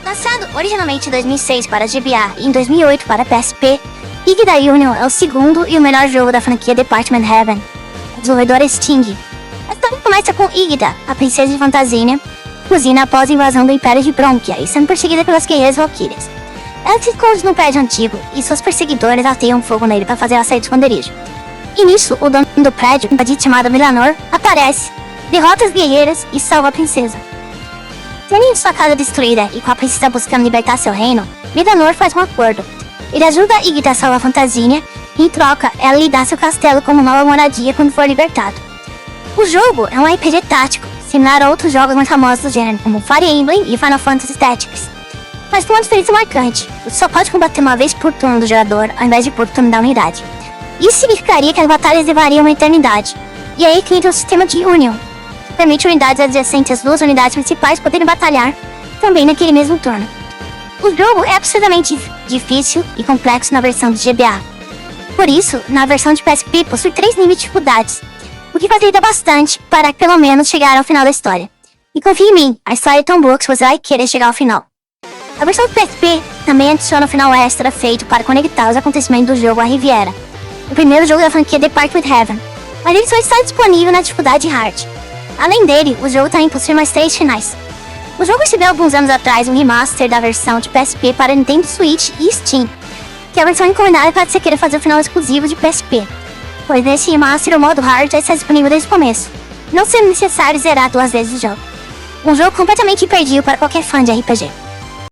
Lançado originalmente em 2006 para GBA e em 2008 para PSP, Igida Union é o segundo e o melhor jogo da franquia Department Heaven. A desenvolvedora é Sting. A história começa com Igida, a princesa de Fantasínia, fuzina após a invasão do Império de Bronquia e sendo perseguida pelas guerreiras Valkyrias. Ela se esconde no prédio antigo e seus perseguidores ateiam fogo nele para fazer ela sair do esconderijo. E nisso, o dono do prédio, um bandito chamado Milanor, aparece, derrota as guerreiras e salva a princesa. Tendo sua casa destruída e com a princesa buscando libertar seu reino, Milanor faz um acordo. Ele ajuda a Igida a salvar a Fantasínia e, em troca, ela lhe dá seu castelo como nova moradia quando for libertado. O jogo é um RPG tático, similar a outros jogos mais famosos do gênero, como Fire Emblem e Final Fantasy Tactics. Mas com uma diferença marcante, você só pode combater uma vez por turno do jogador, ao invés de por turno da unidade. Isso significaria que as batalhas levariam uma eternidade. E é aí que entra o sistema de Union, que permite unidades adjacentes às duas unidades principais poderem batalhar também naquele mesmo turno. O jogo é absolutamente difícil e complexo na versão de GBA. Por isso, na versão de PSP possui 3 níveis de dificuldades, o que facilita bastante para pelo menos chegar ao final da história. E confie em mim, a história é tão boa que você vai querer chegar ao final. A versão do PSP também adiciona um final extra feito para conectar os acontecimentos do jogo à Riviera, o primeiro jogo da franquia Department Heaven, mas ele só está disponível na dificuldade Hard. Além dele, o jogo também possui mais 3 finais. O jogo recebeu alguns anos atrás um remaster da versão de PSP para Nintendo Switch e Steam, que é a versão encomendada para você queira fazer o final exclusivo de PSP, pois nesse remaster o modo Hard já está disponível desde o começo, não sendo necessário zerar 2 vezes o jogo. Um jogo completamente imperdível para qualquer fã de RPG.